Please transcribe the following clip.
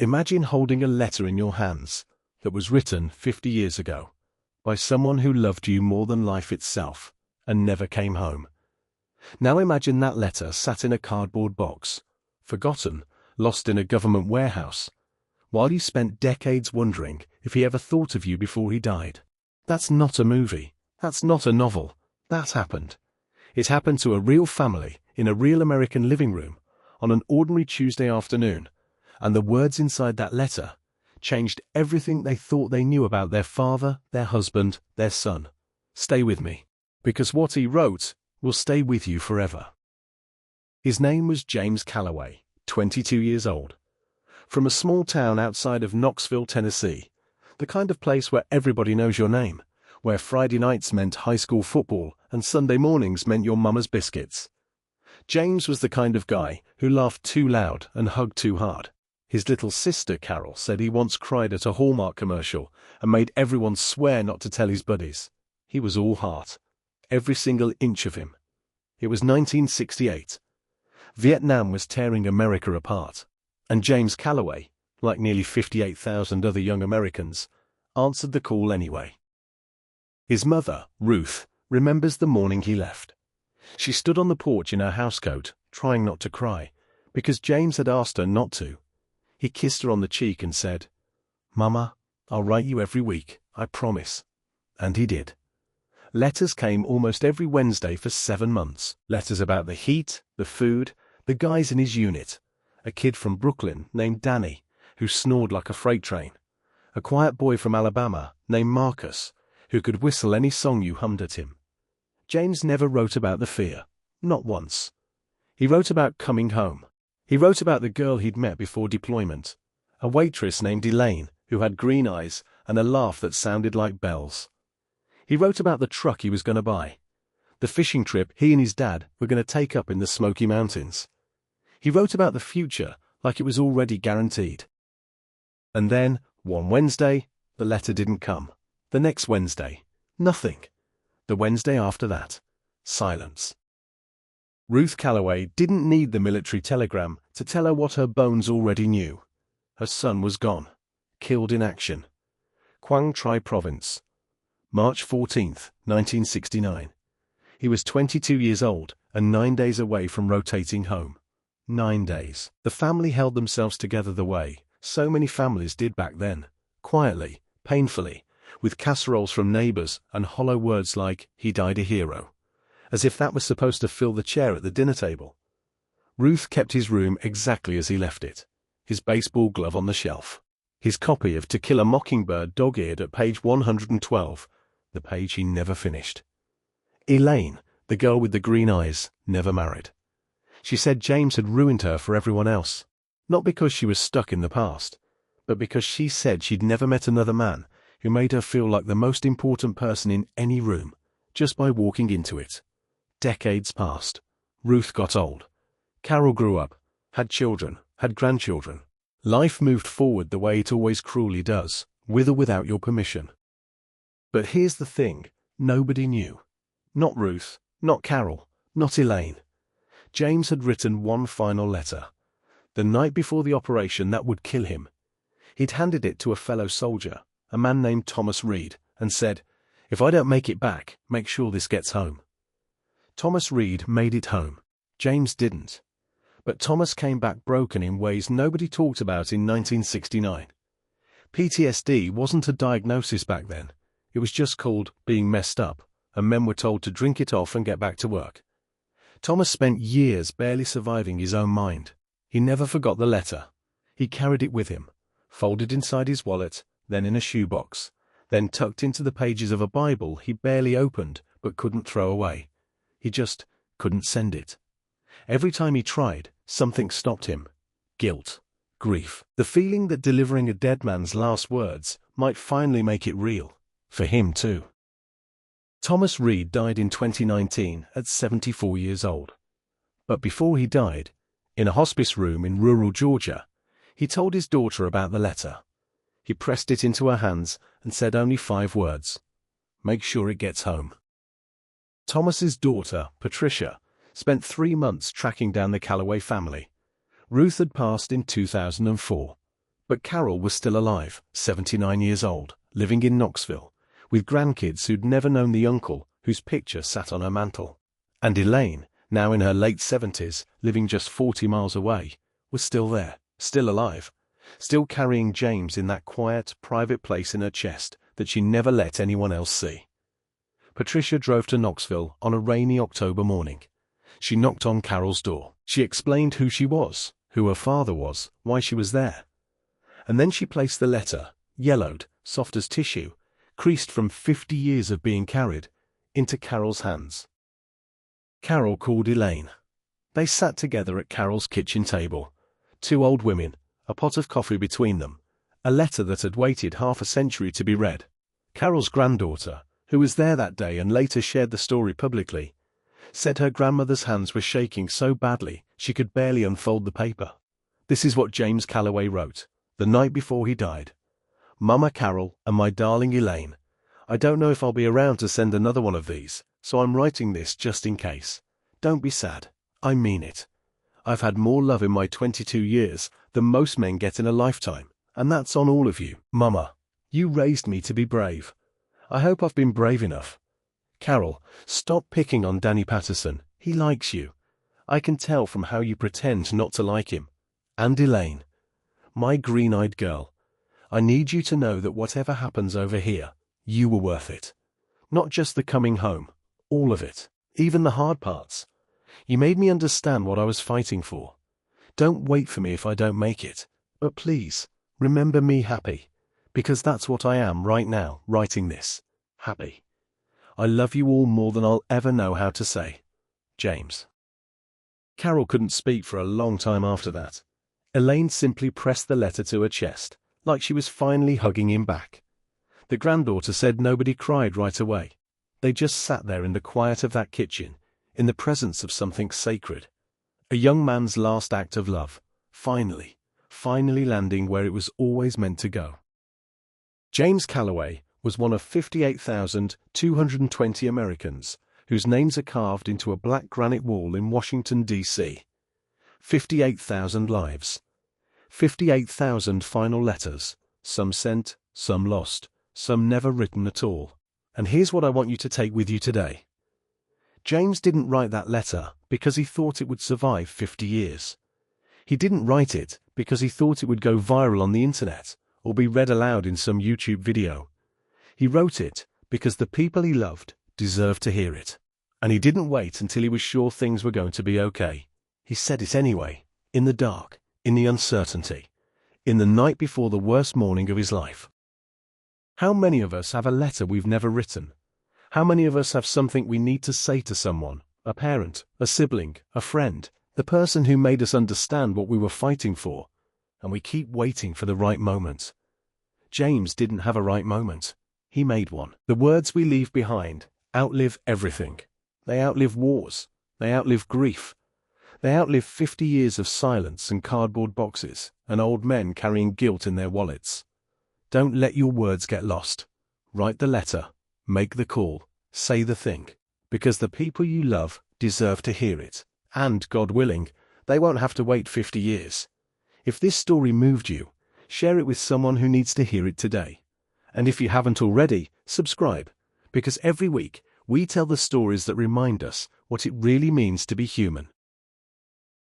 Imagine holding a letter in your hands that was written 50 years ago by someone who loved you more than life itself and never came home. Now imagine that letter sat in a cardboard box, forgotten, lost in a government warehouse, while you spent decades wondering if he ever thought of you before he died. That's not a movie. That's not a novel. That happened. It happened to a real family in a real American living room on an ordinary Tuesday afternoon, and the words inside that letter changed everything they thought they knew about their father, their husband, their son. Stay with me, because what he wrote will stay with you forever. His name was James Calloway, 22 years old. From a small town outside of Knoxville, Tennessee, the kind of place where everybody knows your name, where Friday nights meant high school football and Sunday mornings meant your mama's biscuits. James was the kind of guy who laughed too loud and hugged too hard. His little sister, Carol, said he once cried at a Hallmark commercial and made everyone swear not to tell his buddies. He was all heart, every single inch of him. It was 1968. Vietnam was tearing America apart, and James Calloway, like nearly 58,000 other young Americans, answered the call anyway. His mother, Ruth, remembers the morning he left. She stood on the porch in her housecoat, trying not to cry, because James had asked her not to. He kissed her on the cheek and said, "Mama, I'll write you every week, I promise." And he did. Letters came almost every Wednesday for 7 months. Letters about the heat, the food, the guys in his unit. A kid from Brooklyn named Danny, who snored like a freight train. A quiet boy from Alabama named Marcus, who could whistle any song you hummed at him. James never wrote about the fear, not once. He wrote about coming home. He wrote about the girl he'd met before deployment, a waitress named Elaine who had green eyes and a laugh that sounded like bells. He wrote about the truck he was going to buy, the fishing trip he and his dad were going to take up in the Smoky Mountains. He wrote about the future like it was already guaranteed. And then, one Wednesday, the letter didn't come. The next Wednesday, nothing. The Wednesday after that, silence. Ruth Calloway didn't need the military telegram to tell her what her bones already knew. Her son was gone, killed in action. Quang Tri Province, March 14, 1969. He was 22 years old and 9 days away from rotating home. 9 days. The family held themselves together the way so many families did back then, quietly, painfully, with casseroles from neighbors and hollow words like, "He died a hero," as if that was supposed to fill the chair at the dinner table. Ruth kept his room exactly as he left it, his baseball glove on the shelf, his copy of To Kill a Mockingbird dog-eared at page 112, the page he never finished. Elaine, the girl with the green eyes, never married. She said James had ruined her for everyone else, not because she was stuck in the past, but because she said she'd never met another man who made her feel like the most important person in any room, just by walking into it. Decades passed. Ruth got old. Carol grew up, had children, had grandchildren. Life moved forward the way it always cruelly does, with or without your permission. But here's the thing, nobody knew. Not Ruth, not Carol, not Elaine. James had written one final letter. The night before the operation that would kill him. He'd handed it to a fellow soldier, a man named Thomas Reed, and said, "If I don't make it back, make sure this gets home." Thomas Reed made it home. James didn't. But Thomas came back broken in ways nobody talked about in 1969. PTSD wasn't a diagnosis back then. It was just called being messed up, and men were told to drink it off and get back to work. Thomas spent years barely surviving his own mind. He never forgot the letter. He carried it with him, folded inside his wallet, then in a shoebox, then tucked into the pages of a Bible he barely opened but couldn't throw away. He just couldn't send it. Every time he tried, something stopped him. Guilt, grief, the feeling that delivering a dead man's last words might finally make it real, for him too. Thomas Reed died in 2019 at 74 years old. But before he died, in a hospice room in rural Georgia, he told his daughter about the letter. He pressed it into her hands and said only 5 words. "Make sure it gets home." Thomas's daughter, Patricia, spent 3 months tracking down the Calloway family. Ruth had passed in 2004. But Carol was still alive, 79 years old, living in Knoxville, with grandkids who'd never known the uncle whose picture sat on her mantel. And Elaine, now in her late 70s, living just 40 miles away, was still there, still alive, still carrying James in that quiet, private place in her chest that she never let anyone else see. Patricia drove to Knoxville on a rainy October morning. She knocked on Carol's door. She explained who she was, who her father was, why she was there. And then she placed the letter, yellowed, soft as tissue, creased from 50 years of being carried, into Carol's hands. Carol called Elaine. They sat together at Carol's kitchen table. Two old women, a pot of coffee between them, a letter that had waited half a century to be read. Carol's granddaughter, who was there that day and later shared the story publicly, said her grandmother's hands were shaking so badly she could barely unfold the paper. This is what James Calloway wrote, the night before he died. Mama Carol and my darling Elaine, I don't know if I'll be around to send another one of these, so I'm writing this just in case. Don't be sad. I mean it. I've had more love in my 22 years than most men get in a lifetime, and that's on all of you. Mama, you raised me to be brave. I hope I've been brave enough. Carol, stop picking on Danny Patterson. He likes you. I can tell from how you pretend not to like him. And Elaine, my green-eyed girl, I need you to know that whatever happens over here, you were worth it. Not just the coming home, all of it, even the hard parts. You made me understand what I was fighting for. Don't wait for me if I don't make it, but please, remember me happy, because that's what I am right now, writing this. Happy. I love you all more than I'll ever know how to say. James. Carol couldn't speak for a long time after that. Elaine simply pressed the letter to her chest, like she was finally hugging him back. The granddaughter said nobody cried right away. They just sat there in the quiet of that kitchen, in the presence of something sacred. A young man's last act of love, finally landing where it was always meant to go. James Calloway was one of 58,220 Americans whose names are carved into a black granite wall in Washington, D.C. 58,000 lives. 58,000 final letters, some sent, some lost, some never written at all. And here's what I want you to take with you today. James didn't write that letter because he thought it would survive 50 years. He didn't write it because he thought it would go viral on the internet or be read aloud in some YouTube video. He wrote it because the people he loved deserved to hear it. And he didn't wait until he was sure things were going to be okay. He said it anyway, in the dark, in the uncertainty, in the night before the worst morning of his life. How many of us have a letter we've never written? How many of us have something we need to say to someone, a parent, a sibling, a friend, the person who made us understand what we were fighting for, and we keep waiting for the right moment? James didn't have a right moment. He made one. The words we leave behind outlive everything. They outlive wars. They outlive grief. They outlive 50 years of silence and cardboard boxes and old men carrying guilt in their wallets. Don't let your words get lost. Write the letter, make the call, say the thing, because the people you love deserve to hear it. And, God willing, they won't have to wait 50 years. If this story moved you, share it with someone who needs to hear it today. And if you haven't already, subscribe, because every week we tell the stories that remind us what it really means to be human.